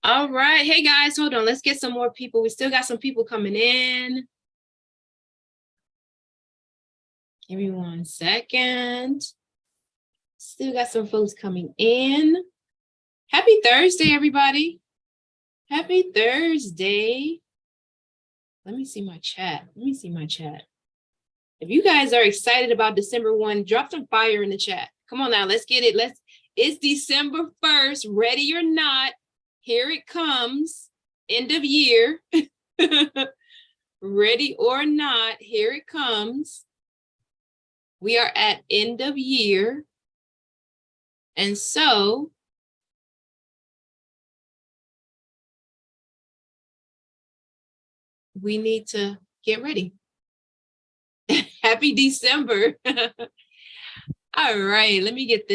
All right. Hey, guys, hold on. Let's get some more people. We still got some people coming in. Give me 1 second. Still got some folks coming in. Happy Thursday, everybody. Happy Thursday. Let me see my chat. If you guys are excited about December 1, drop some fire in the chat. Come on now, let's get it. It's December 1st, ready or not. Here it comes, end of year. Ready or not, here it comes. We are at end of year. And so we need to get ready. Happy December. All right, let me get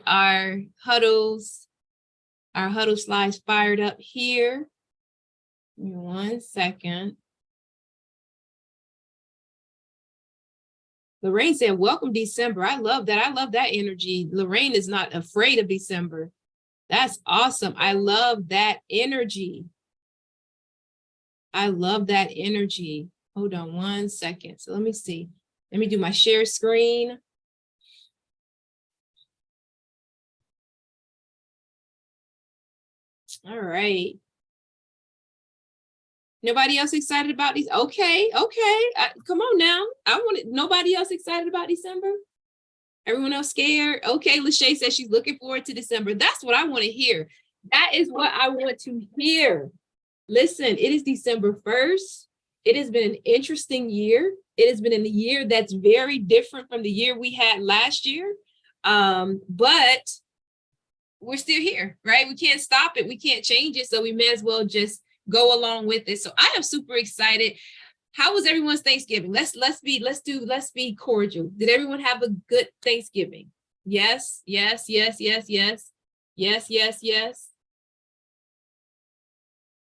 our huddle slides fired up here. Give me 1 second. Lorraine said, welcome December. I love that. I love that energy. Lorraine is not afraid of December. That's awesome. I love that energy. Hold on 1 second. So let me see. Let me do my share screen. All right. Nobody else excited about these? Okay. Come on now. Nobody else excited about December? Everyone else scared? Okay, Lachey says she's looking forward to December. That's what I want to hear. That is what I want to hear. Listen, it is December 1st. It has been an interesting year. It has been a year that's very different from the year we had last year. But we're still here, right? We can't stop it. We can't change it. So we may as well just go along with it. So I am super excited. How was everyone's Thanksgiving? Let's be cordial. Did everyone have a good Thanksgiving? Yes. I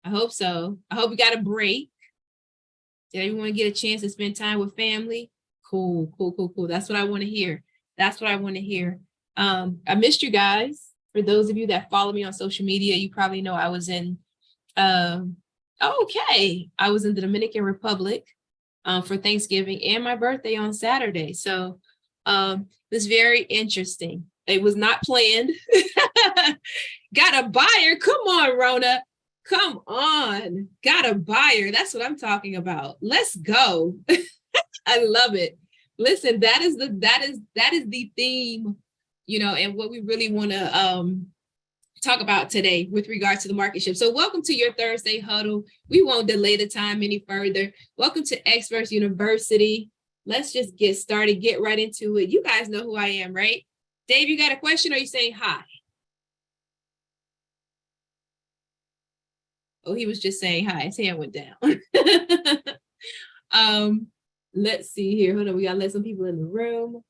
hope so. I hope we got a break. Did everyone get a chance to spend time with family? Cool. That's what I want to hear. I missed you guys. For those of you that follow me on social media, you probably know I was in I was in the Dominican Republic for Thanksgiving and my birthday on Saturday. So it was very interesting. It was not planned. Got a buyer. Come on, Rona. Come on. Got a buyer. That's what I'm talking about. Let's go. I love it. Listen, that is the theme, and what we really want to talk about today with regards to the market shift. So welcome to your Thursday huddle. We won't delay the time any further. Welcome to Experts University. Let's just get started, get right into it. You guys know who I am, right? Dave, you got a question or are you saying hi? Oh, he was just saying hi. His hand went down. Let's see here. Hold on. We got to let some people in the room.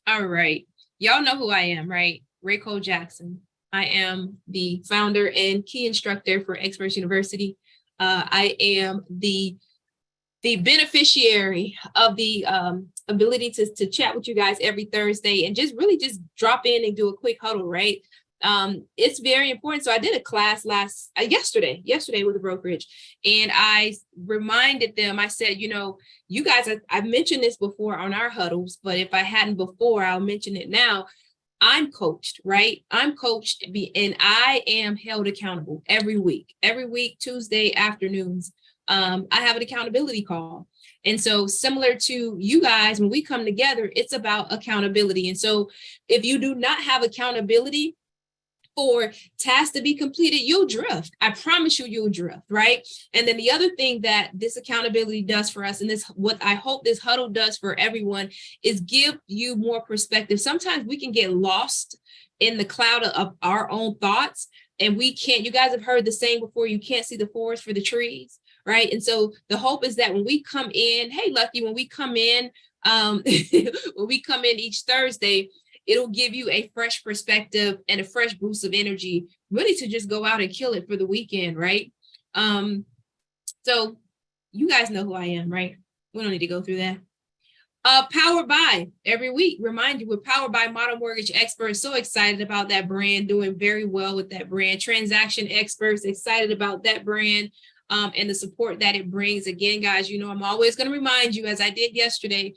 All right. Y'all know who I am, right? Ray Cole Jackson. I am the founder and key instructor for Experts University. I am the beneficiary of the ability to chat with you guys every Thursday and just drop in and do a quick huddle, right? It's very important. So I did a class yesterday with the brokerage, and I reminded them, I said, you guys, I've mentioned this before on our huddles, but if I hadn't before, I'll mention it now. I'm coached, right? I'm coached and I am held accountable every week, Tuesday afternoons. I have an accountability call. And so similar to you guys, when we come together, it's about accountability. And so if you do not have accountability for tasks to be completed, you'll drift. I promise you'll drift, right? And then the other thing that this accountability does for us, and this what I hope this huddle does for everyone, is give you more perspective. Sometimes we can get lost in the cloud of our own thoughts, and we can't, you guys have heard the saying before, you can't see the forest for the trees, right? And so the hope is that when we come in, hey, Lucky, when we come in each Thursday, it'll give you a fresh perspective and a fresh boost of energy, really to just go out and kill it for the weekend, right? So you guys know who I am, right? We don't need to go through that. Powered by every week. Remind you, we're powered by Model Mortgage Experts. So excited about that brand, doing very well with that brand. Transaction Experts, excited about that brand and the support that it brings. Again, guys, you know, I'm always going to remind you, as I did yesterday,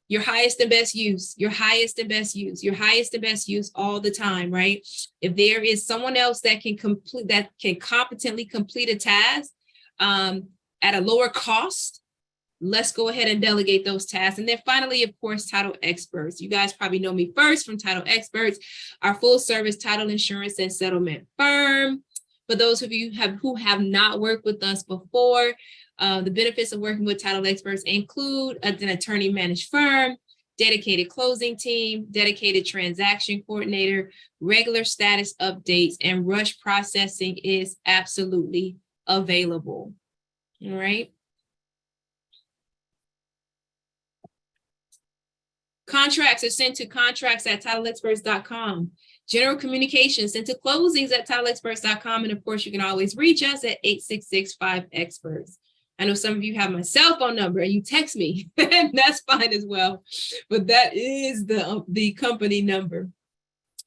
your highest and best use, your highest and best use, your highest and best use all the time, right? If there is someone else that can competently complete a task at a lower cost, let's go ahead and delegate those tasks. And then finally, of course, title experts. You guys probably know me first from Title Experts, our full service title insurance and settlement firm. For those of you who have not worked with us before, the benefits of working with title experts include an attorney managed firm, dedicated closing team, dedicated transaction coordinator, regular status updates, and rush processing is absolutely available. All right. Contracts are sent to contracts@titleexperts.com. General communications sent to closings@titleexperts.com. And of course, you can always reach us at 866-5-EXPERTS. I know some of you have my cell phone number and you text me, and that's fine as well. But that is the company number.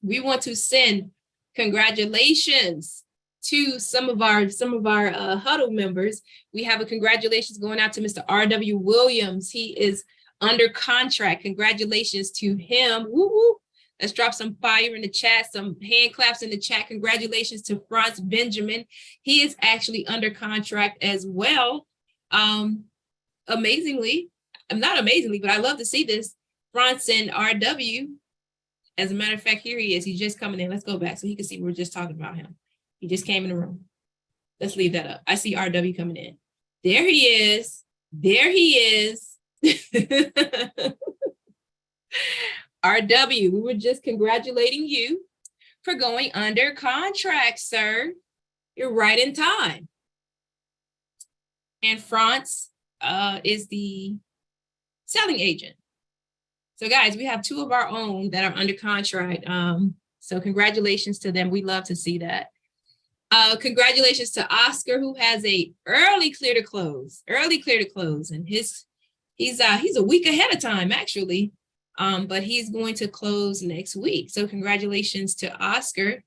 We want to send congratulations to some of our huddle members. We have a congratulations going out to Mr. R.W. Williams. He is under contract. Congratulations to him. Woo woo. Let's drop some fire in the chat, some hand claps in the chat. Congratulations to Franz Benjamin. He is actually under contract as well. Amazingly, not amazingly, but I love to see this. Franz and RW. As a matter of fact, here he is. He's just coming in. Let's go back so he can see we're just talking about him. He just came in the room. Let's leave that up. I see RW coming in. There he is. There he is. RW, we were just congratulating you for going under contract, sir. You're right in time. And Franz is the selling agent. So guys, we have two of our own that are under contract. So congratulations to them. We love to see that. Congratulations to Oscar, who has a early clear to close, and he's a week ahead of time actually, but he's going to close next week. So congratulations to Oscar.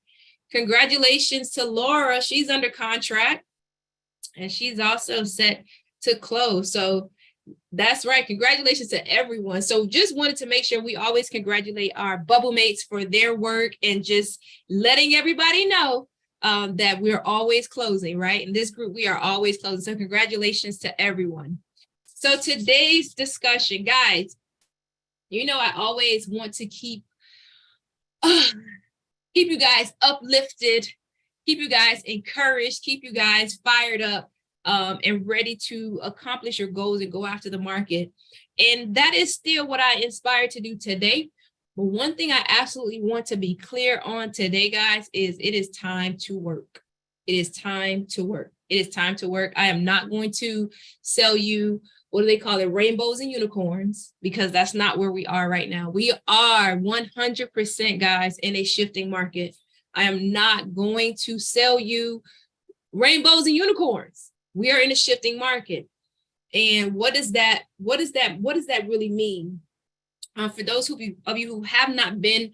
Congratulations to Laura. She's under contract and she's also set to close. So that's right. Congratulations to everyone. So just wanted to make sure we always congratulate our bubble mates for their work and just letting everybody know that we're always closing, right? In this group, we are always closing. So congratulations to everyone. So today's discussion, guys, you know, I always want to keep you guys uplifted, keep you guys encouraged, keep you guys fired up and ready to accomplish your goals and go after the market. And that is still what I inspired to do today. But one thing I absolutely want to be clear on today, guys, is it is time to work. It is time to work. It is time to work. I am not going to sell you, what do they call it, rainbows and unicorns, because that's not where we are right now. We are 100%, guys, in a shifting market. I am not going to sell you rainbows and unicorns. We are in a shifting market. And what does that really mean? For those of you who have not been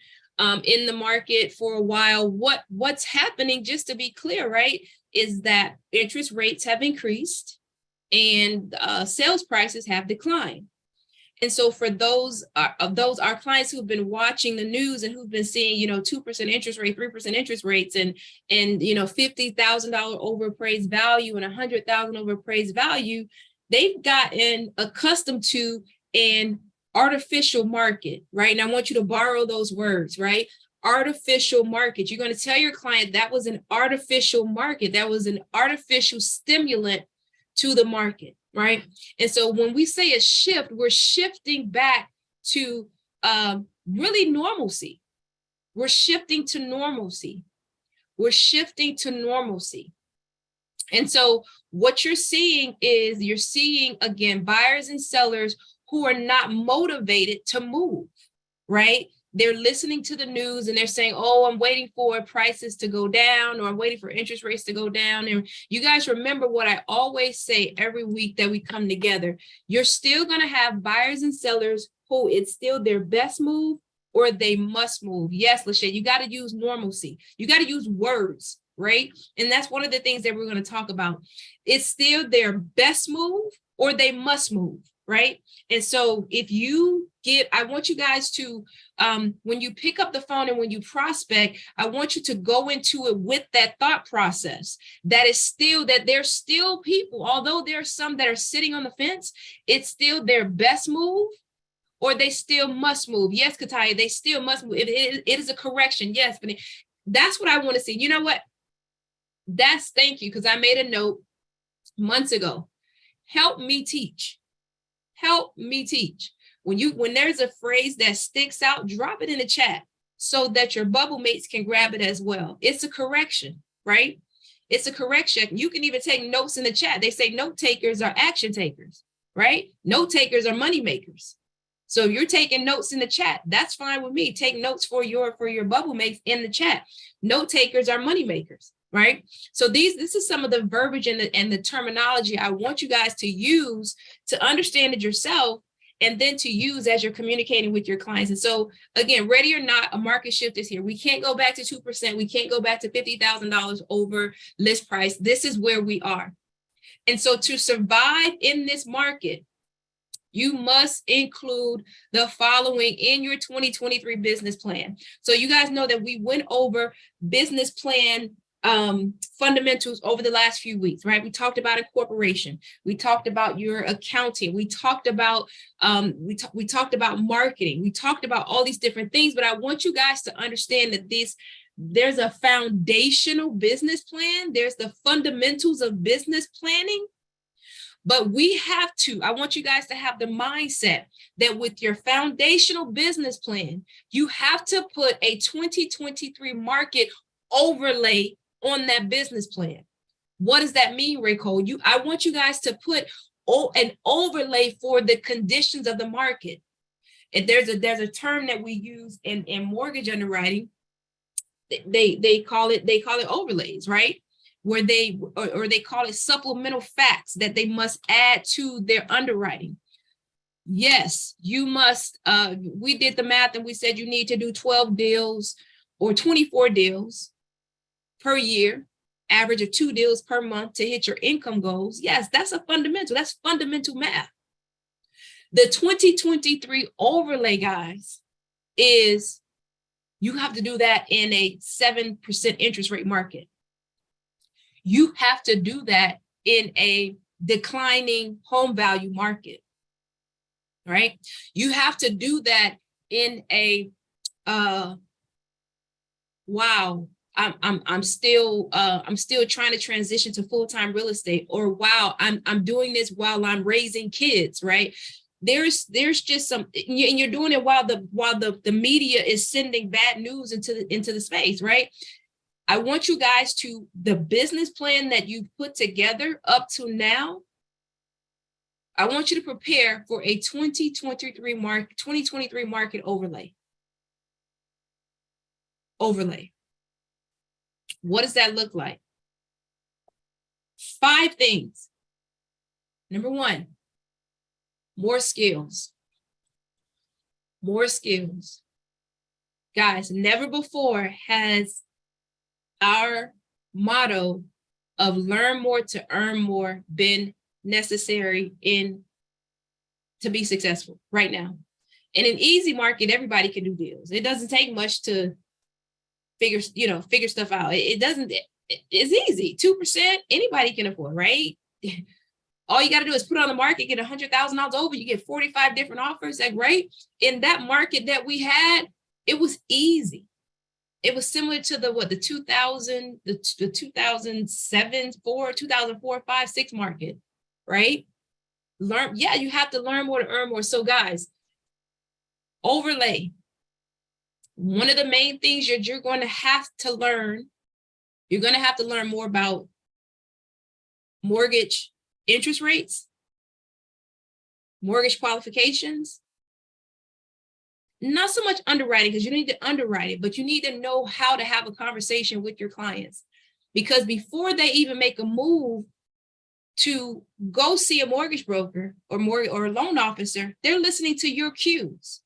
in the market for a while, what's happening, just to be clear, right, is that interest rates have increased and sales prices have declined. And so for our clients who've been watching the news and who've been seeing, 2% interest rate, 3% interest rates, and $50,000 overappraised value and $100,000 overappraised value, they've gotten accustomed to an artificial market, right? And I want you to borrow those words, right? Artificial market. You're going to tell your client that was an artificial market. That was an artificial stimulant to the market, right? And so when we say a shift, we're shifting back to really normalcy. We're shifting to normalcy. We're shifting to normalcy. And so what you're seeing is again, buyers and sellers who are not motivated to move, right? They're listening to the news and they're saying, oh, I'm waiting for prices to go down, or I'm waiting for interest rates to go down. And you guys remember what I always say every week that we come together. You're still going to have buyers and sellers who it's still their best move or they must move. Yes, Lachey, you got to use normalcy. You got to use words, right? And that's one of the things that we're going to talk about. It's still their best move or they must move, right? And so if you I want you guys to, when you pick up the phone and when you prospect, I want you to go into it with that thought process that there's still people, although there are some that are sitting on the fence, it's still their best move or they still must move. Yes, Kataya, they still must move. It is a correction. Yes, but that's what I want to see. You know what? Thank you, because I made a note months ago. Help me teach. Help me teach. When there's a phrase that sticks out, drop it in the chat so that your bubble mates can grab it as well. It's a correction, right? It's a correction. You can even take notes in the chat. They say note takers are action takers, right? Note takers are money makers. So if you're taking notes in the chat, that's fine with me. Take notes for your bubble mates in the chat. Note takers are money makers, right? So this is some of the verbiage and the terminology I want you guys to use to understand it yourself and then to use as you're communicating with your clients. And so again, ready or not, a market shift is here. We can't go back to 2%. We can't go back to $50,000 over list price. This is where we are. And so to survive in this market, you must include the following in your 2023 business plan. So you guys know that we went over business plan fundamentals over the last few weeks, right? We talked about incorporation. We talked about your accounting. We talked about we talked about marketing. We talked about all these different things, but I want you guys to understand that there's a foundational business plan. There's the fundamentals of business planning. But I want you guys to have the mindset that with your foundational business plan, you have to put a 2023 market overlay on that business plan. What does that mean, Ray Cole? I want you guys to put an overlay for the conditions of the market. And there's a term that we use in mortgage underwriting. They call it overlays, right? Where they call it supplemental facts that they must add to their underwriting. Yes, you must. We did the math and we said you need to do 12 deals or 24 deals per year, average of 2 deals per month to hit your income goals. Yes, that's a fundamental. That's fundamental math. The 2023 overlay, guys, is you have to do that in a 7% interest rate market. You have to do that in a declining home value market, right? You have to do that in a wow, I'm still trying to transition to full-time real estate, or wow, I'm doing this while I'm raising kids, right? There's just some, and you're doing it while the media is sending bad news into the space, right? I want you guys the business plan that you've put together up to now, I want you to prepare for a 2023 market overlay. What does that look like? 5 things. Number 1, more skills. More skills. Guys, never before has our motto of learn more to earn more been necessary to be successful right now. In an easy market, everybody can do deals. It doesn't take much to figure stuff out. It's easy. 2%, anybody can afford, right? All you got to do is put it on the market, get $100,000 over, you get 45 different offers, like, right? In that market that we had, it was easy. It was similar to the 2007, 2004, 5, 6 market, right? You have to learn more to earn more. So guys, overlay. One of the main things you're going to have to learn, you're going to have to learn more about mortgage interest rates, mortgage qualifications. Not so much underwriting, because you need to underwrite it, but you need to know how to have a conversation with your clients. Because before they even make a move, to go see a mortgage broker or a loan officer, they're listening to your cues.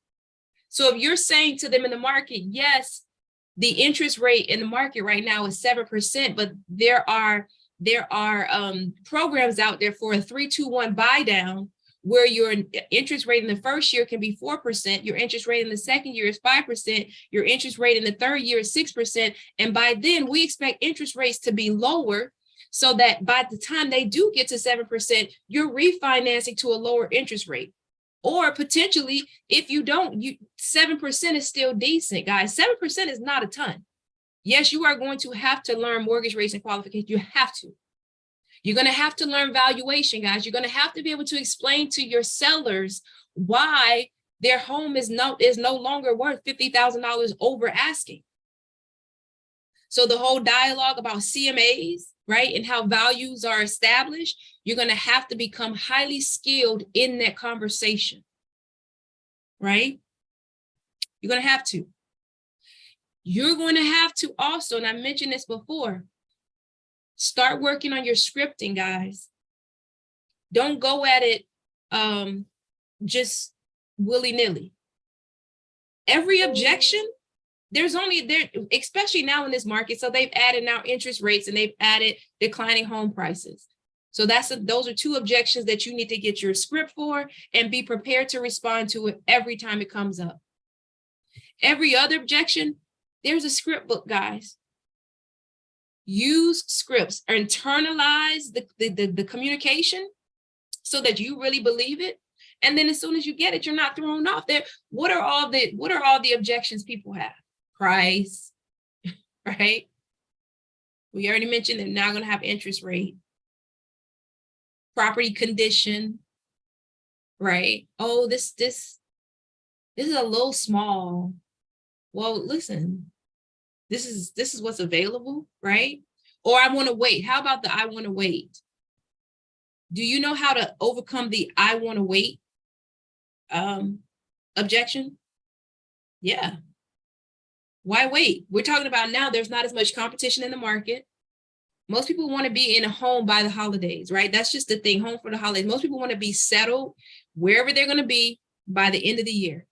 So if you're saying to them in the market, yes, the interest rate in the market right now is 7%, but there are programs out there for a 3-2-1 buy down, where your interest rate in the first year can be 4%, your interest rate in the second year is 5%, your interest rate in the third year is 6%. And by then we expect interest rates to be lower, so that by the time they do get to 7%, you're refinancing to a lower interest rate. Or potentially, if you don't, 7% is still decent, guys. 7% is not a ton. Yes, you are going to have to learn mortgage rates and qualifications. You have to. You're going to have to learn valuation, guys. You're going to have to be able to explain to your sellers why their home is no longer worth $50,000 over asking. So the whole dialogue about CMAs, right, and how values are established, you're going to have to become highly skilled in that conversation, right? You're going to have to. You're going to have to also, and I mentioned this before, start working on your scripting, guys. Don't go at it just willy-nilly. Every objection, there's only there, especially now in this market. So they've added now interest rates and they've added declining home prices. So those are two objections that you need to get your script for and be prepared to respond to it every time it comes up. Every other objection, there's a script book, guys. Use scripts, internalize the communication so that you really believe it. And then as soon as you get it, you're not thrown off there. What are all the objections people have? Price, right? We already mentioned they're not going to have interest rate. Property condition, right? Oh, this is a little small. Well, listen, this is what's available, right? Or I want to wait. How about the I want to wait? Do you know how to overcome the I want to wait objection? Yeah. Why wait? We're talking about now there's not as much competition in the market. Most people want to be in a home by the holidays, right? That's just the thing, home for the holidays. Most people want to be settled wherever they're going to be by the end of the year.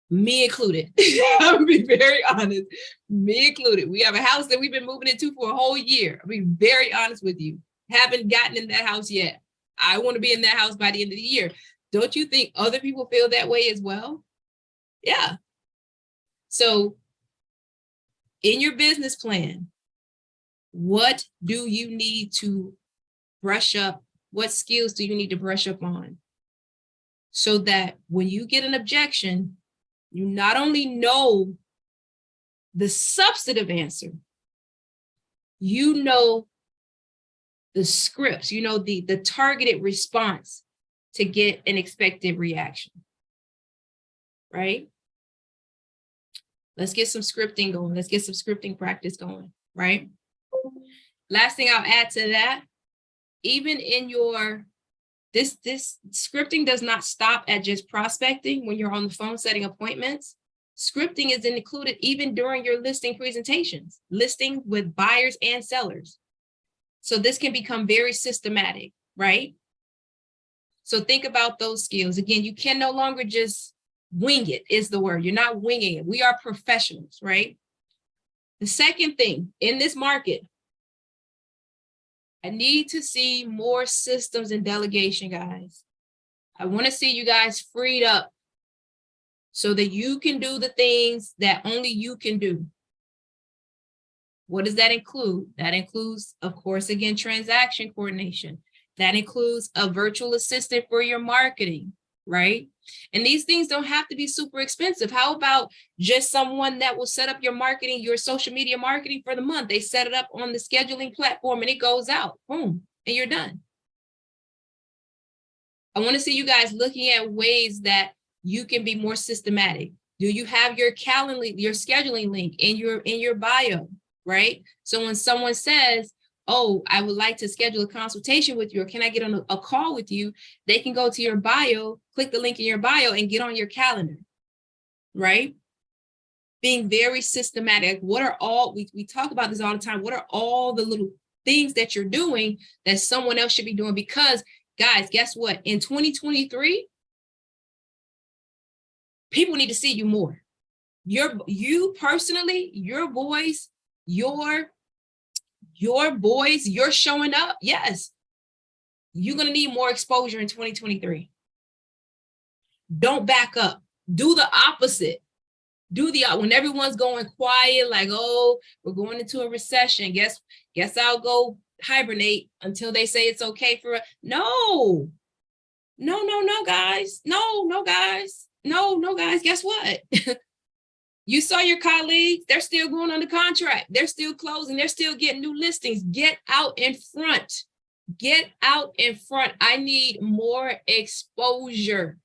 Me included. I'm gonna be very honest. Me included. We have a house that we've been moving into for a whole year. I'll be very honest with you. Haven't gotten in that house yet. I want to be in that house by the end of the year. Don't you think other people feel that way as well? Yeah. So in your business plan, what do you need to brush up? What skills do you need to brush up on? So that when you get an objection, you not only know the substantive answer, you know the scripts, you know the targeted response to get an expected reaction, right? Let's get some scripting going. Let's get some scripting practice going, right? Last thing I'll add to that, even in your, this scripting does not stop at just prospecting when you're on the phone setting appointments. Scripting is included even during your listing presentations, listing with buyers and sellers. So this can become very systematic, right? So think about those skills. Again, you can no longer just wing it is the word. You're not winging it. We are professionals, right? The second thing in this market, I need to see more systems and delegation, guys. I want to see you guys freed up so that you can do the things that only you can do. What does that include? That includes, of course, again, transaction coordination. That includes a virtual assistant for your marketing, right? And these things don't have to be super expensive. How about just someone that will set up your marketing, your social media marketing for the month? They set it up on the scheduling platform and it goes out, boom, and you're done. I want to see you guys looking at ways that you can be more systematic. Do you have your Calendly, your scheduling link in your bio, right? So when someone says, oh, I would like to schedule a consultation with you, or can I get on a call with you? They can go to your bio, click the link in your bio and get on your calendar, right? Being very systematic. What are all, we talk about this all the time. What are all the little things that you're doing that someone else should be doing. Because guys, guess what? In 2023, people need to see you more. You personally, your voice, your voice, you're showing up. Yes, you're going to need more exposure in 2023. Don't back up. Do the opposite. When everyone's going quiet, like, oh, we're going into a recession. Guess I'll go hibernate until they say it's okay for us. No, guys. No, guys. Guess what? You saw your colleagues, they're still going under contract. They're still closing. They're still getting new listings. Get out in front. Get out in front. I need more exposure.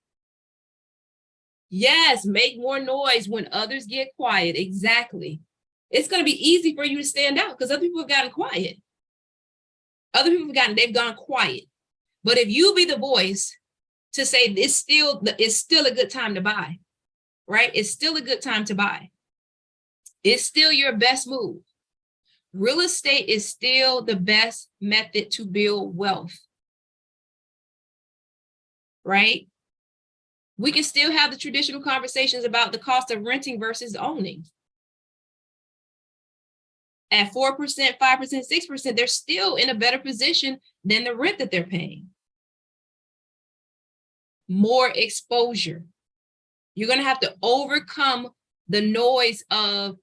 Yes, make more noise when others get quiet. Exactly. It's going to be easy for you to stand out because other people have gotten quiet. They've gone quiet. But if you be the voice to say it's still a good time to buy, right? It's still a good time to buy. It's still your best move. Real estate is still the best method to build wealth, right? We can still have the traditional conversations about the cost of renting versus owning. At 4%, 5%, 6%, they're still in a better position than the rent that they're paying. More exposure. You're going to have to overcome the noise of,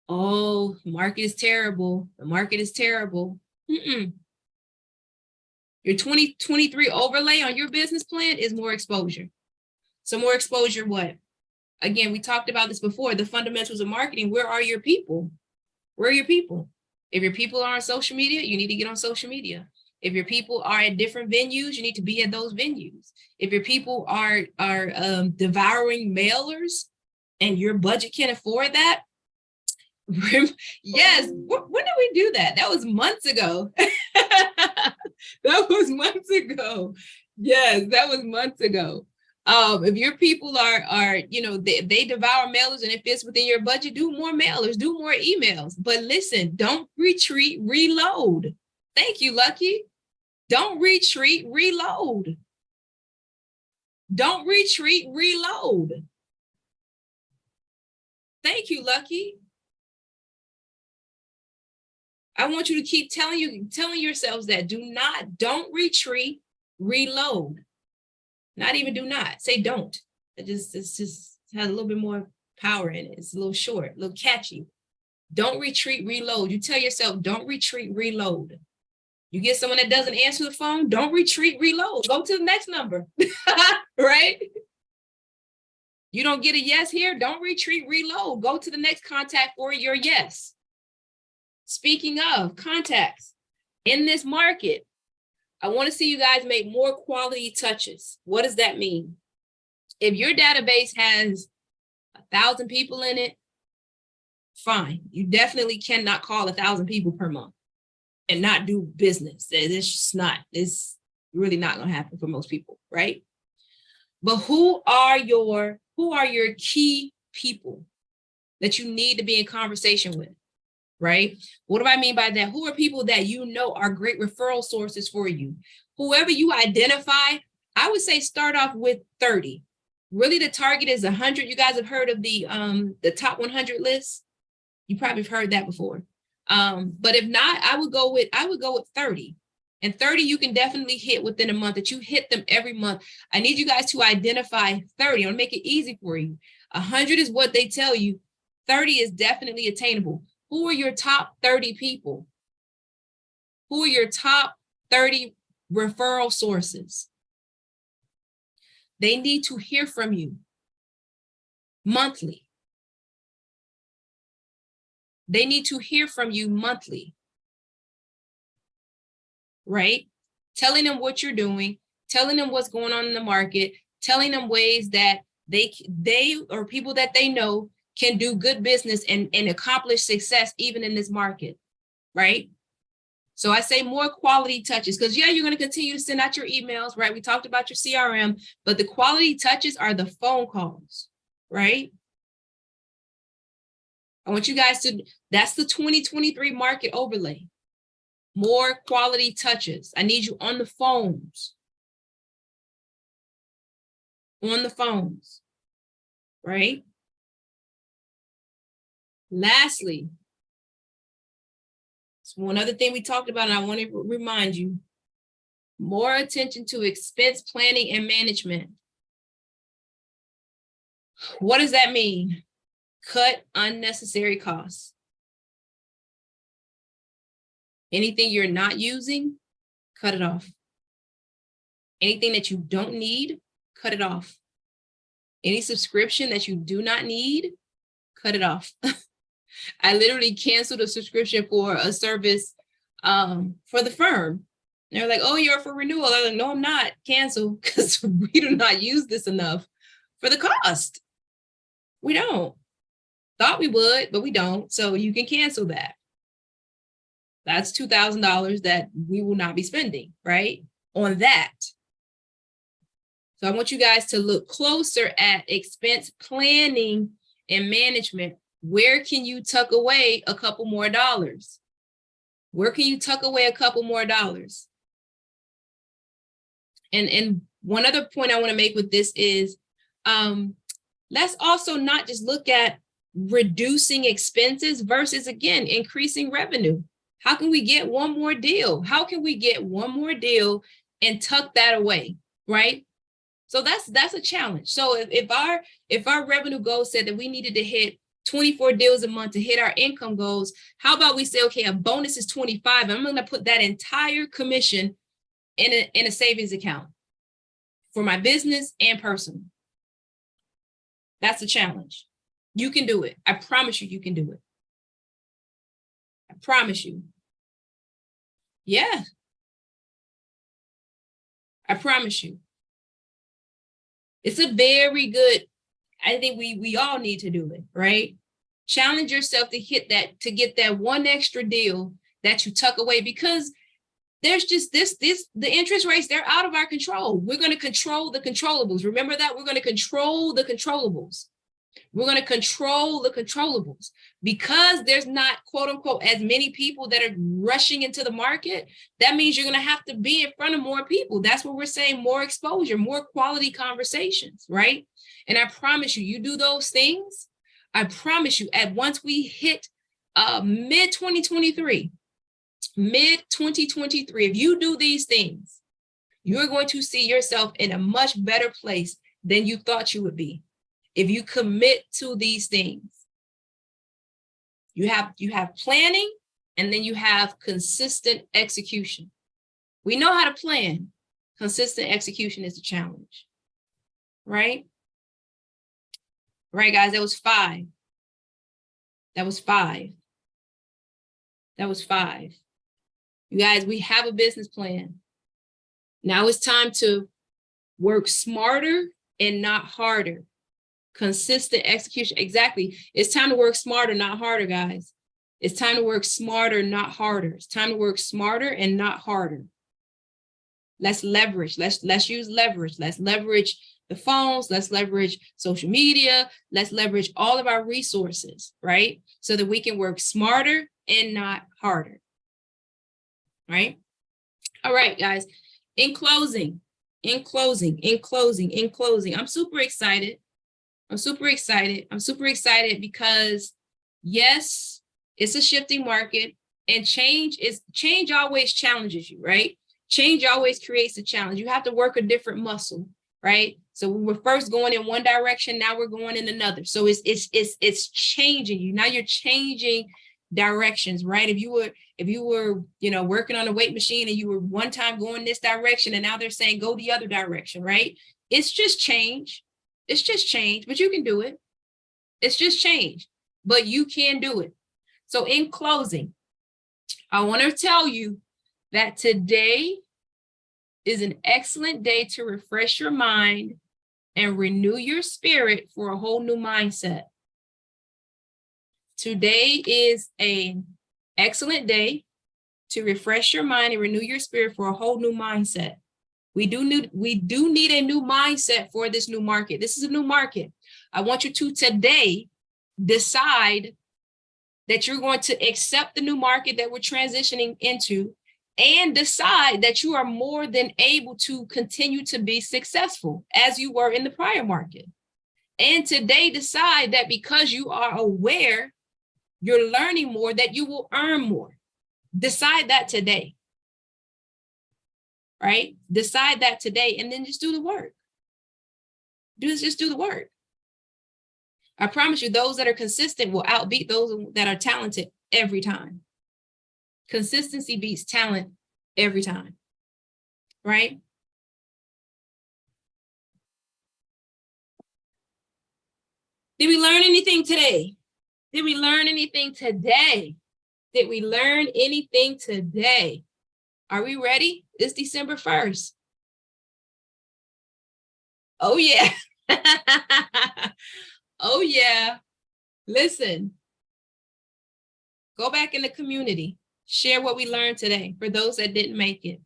oh, the market is terrible. The market is terrible. Your 2023 overlay on your business plan is more exposure. So more exposure, what? Again, we talked about this before, the fundamentals of marketing. Where are your people? Where are your people? If your people are on social media, you need to get on social media. If your people are at different venues, you need to be at those venues. If your people are devouring mailers and your budget can't afford that, yes, when did we do that? That was months ago. That was months ago. Yes, that was months ago. If your people are they devour mailers, and if it's within your budget, do more mailers, do more emails. But listen, don't retreat, reload. Thank you, Lucky. Don't retreat, reload. Don't retreat, reload. Thank you, Lucky. I want you to keep telling yourselves that don't retreat, reload. Not even do not. Say don't. It just has a little bit more power in it. It's a little short, a little catchy. Don't retreat, reload. You tell yourself, don't retreat, reload. You get someone that doesn't answer the phone, don't retreat, reload. Go to the next number, right? You don't get a yes here, don't retreat, reload. Go to the next contact for your yes. Speaking of contacts, in this market, I want to see you guys make more quality touches. What does that mean? If your database has 1,000 people in it, fine. You definitely cannot call 1,000 people per month and not do business. It's really not going to happen for most people, right? But who are your key people that you need to be in conversation with, right? What do I mean by that? Who are people that you know are great referral sources for you? Whoever you identify, I would say start off with 30. Really, the target is 100. You guys have heard of the top 100 list. You probably have heard that before. But if not, I would go with 30. And 30 you can definitely hit within a month, that you hit them every month. I need you guys to identify 30. I'll make it easy for you. 100 is what they tell you. 30 is definitely attainable. Who are your top 30 people? Who are your top 30 referral sources? They need to hear from you monthly. They need to hear from you monthly, right? Telling them what you're doing, telling them what's going on in the market, telling them ways that they or people that they know can do good business and accomplish success even in this market, right? So I say more quality touches, because yeah, you're going to continue to send out your emails, right? We talked about your CRM, but the quality touches are the phone calls, right? I want you guys to, that's the 2023 market overlay. More quality touches. I need you on the phones. On the phones, right? Lastly, one other thing we talked about, and I want to remind you, more attention to expense planning and management. What does that mean? Cut unnecessary costs. Anything you're not using, cut it off. Anything that you don't need, cut it off. Any subscription that you do not need, cut it off. I literally canceled a subscription for a service for the firm. And they're like, oh, you're for renewal. I was like, no, I'm not. Cancel, because we do not use this enough for the cost. We don't. Thought we would, but we don't. So you can cancel that. That's $2,000 that we will not be spending, right? On that. So I want you guys to look closer at expense planning and management. Where can you tuck away a couple more dollars? Where can you tuck away a couple more dollars? And one other point I want to make with this is, let's also not just look at reducing expenses versus, again, increasing revenue. How can we get one more deal? How can we get one more deal and tuck that away, right? So that's a challenge. So if our revenue goal said that we needed to hit 24 deals a month to hit our income goals, how about we say, okay, a bonus is 25. I'm going to put that entire commission in a savings account for my business and personal. That's a challenge. You can do it. I promise you, you can do it. I promise you. Yeah. I promise you. It's a very good, I think we all need to do it, right? Challenge yourself to hit that, to get that one extra deal that you tuck away, because there's just the interest rates, they're out of our control. We're going to control the controllables. Remember that? We're going to control the controllables. We're going to control the controllables, because there's not, quote unquote, as many people that are rushing into the market. That means you're going to have to be in front of more people. That's what we're saying, more exposure, more quality conversations, right? And I promise you, you do those things, I promise you, at once we hit mid-2023, if you do these things, you're going to see yourself in a much better place than you thought you would be. If you commit to these things, you have planning, and then you have consistent execution. We know how to plan. Consistent execution is the challenge, right? Right, guys, that was 5. That was 5. That was 5. You guys, we have a business plan. Now it's time to work smarter and not harder. Consistent execution. Exactly. It's time to work smarter, not harder, guys. It's time to work smarter, not harder. It's time to work smarter and not harder. Let's leverage. Let's use leverage. Let's leverage the phones. Let's leverage social media. Let's leverage all of our resources, right? So that we can work smarter and not harder. Right? All right, guys. In closing, I'm super excited. I'm super excited because, yes, it's a shifting market, and change always challenges you, right? Change always creates a challenge. You have to work a different muscle, right? So we were first going in one direction, now we're going in another. So it's changing you. Now you're changing directions, right? If you were, working on a weight machine and you were one time going this direction, and now they're saying go the other direction, right? It's just change. It's just change, but you can do it. It's just change, but you can do it. So in closing, I want to tell you that today is an excellent day to refresh your mind and renew your spirit for a whole new mindset. Today is an excellent day to refresh your mind and renew your spirit for a whole new mindset. We do need a new mindset for this new market. This is a new market. I want you to today decide that you're going to accept the new market that we're transitioning into, and decide that you are more than able to continue to be successful as you were in the prior market. And today decide that because you are aware, you're learning more, that you will earn more. Decide that today, right? Decide that today, and then just do the work. Just do the work. I promise you, those that are consistent will outbeat those that are talented every time. Consistency beats talent every time, right? Did we learn anything today? Did we learn anything today? Did we learn anything today? Are we ready? It's December 1st. Oh, yeah. Oh, yeah. Listen, go back in the community. Share what we learned today for those that didn't make it.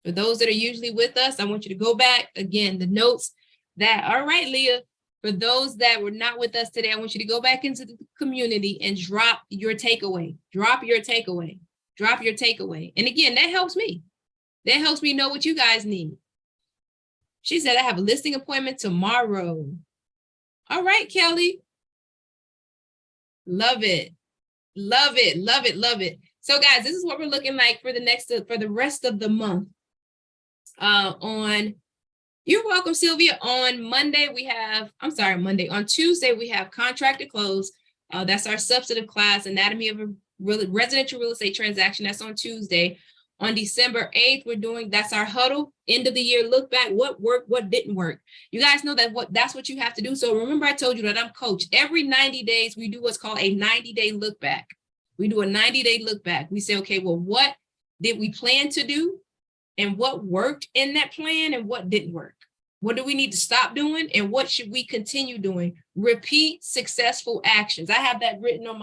For those that are usually with us, I want you to go back. Again, the notes that, all right, Leah, for those that were not with us today, I want you to go back into the community and drop your takeaway. Drop your takeaway. Drop your takeaway. And again, that helps me. That helps me know what you guys need. She said, I have a listing appointment tomorrow. All right, Kelly. Love it. Love it. Love it. Love it. So guys, this is what we're looking like for the rest of the month. You're welcome, Sylvia. On Tuesday, we have contract to close. That's our substantive class, Anatomy of a Residential Real Estate Transaction. That's on Tuesday. On December 8th, that's our huddle, end of the year look back, what worked, what didn't work. You guys know that's what you have to do. So remember, I told you that I'm coach. Every 90 days, we do what's called a 90-day look back. We do a 90-day look back. We say, okay, well, what did we plan to do? And what worked in that plan and what didn't work? What do we need to stop doing? And what should we continue doing? Repeat successful actions. I have that written on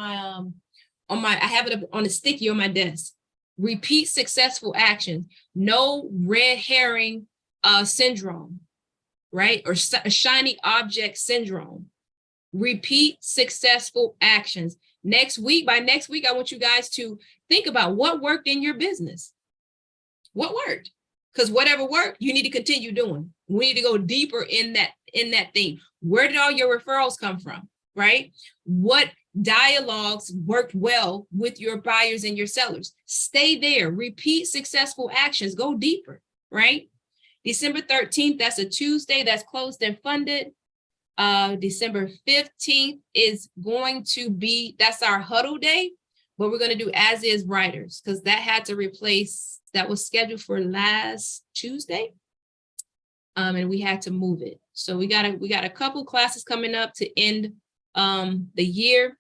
I have it on a sticky on my desk. Repeat successful actions. No red herring syndrome, right? Or shiny object syndrome. Repeat successful actions. By next week, I want you guys to think about what worked in your business. What worked? Because whatever worked, you need to continue doing. We need to go deeper in that thing. Where did all your referrals come from, right? What dialogues worked well with your buyers and your sellers? Stay there. Repeat successful actions. Go deeper, right? December 13th, that's a Tuesday, that's closed and funded. December 15th is going to be, that's our huddle day, but we're going to do as is writers because that was scheduled for last Tuesday. And we had to move it. So we got a couple classes coming up to end the year.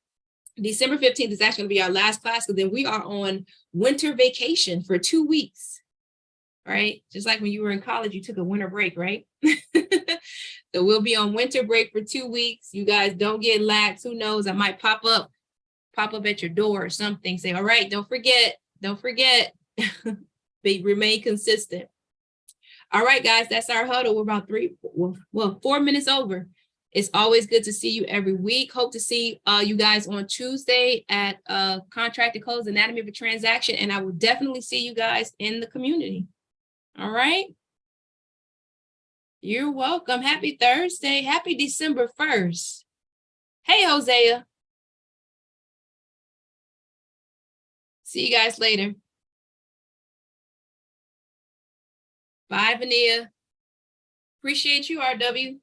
December 15th is actually going to be our last class, because then we are on winter vacation for 2 weeks, right? Just like when you were in college, you took a winter break, right? So we'll be on winter break for 2 weeks. You guys don't get lax. Who knows? I might pop up at your door or something. Say, all right, don't forget. Remain consistent. All right, guys, that's our huddle. We're about 4 minutes over. It's always good to see you every week. Hope to see you guys on Tuesday at Contract to Close, Anatomy of a Transaction. And I will definitely see you guys in the community. All right. You're welcome. Happy Thursday. Happy December 1st. Hey, Hosea. See you guys later. Bye, Vania. Appreciate you, RW.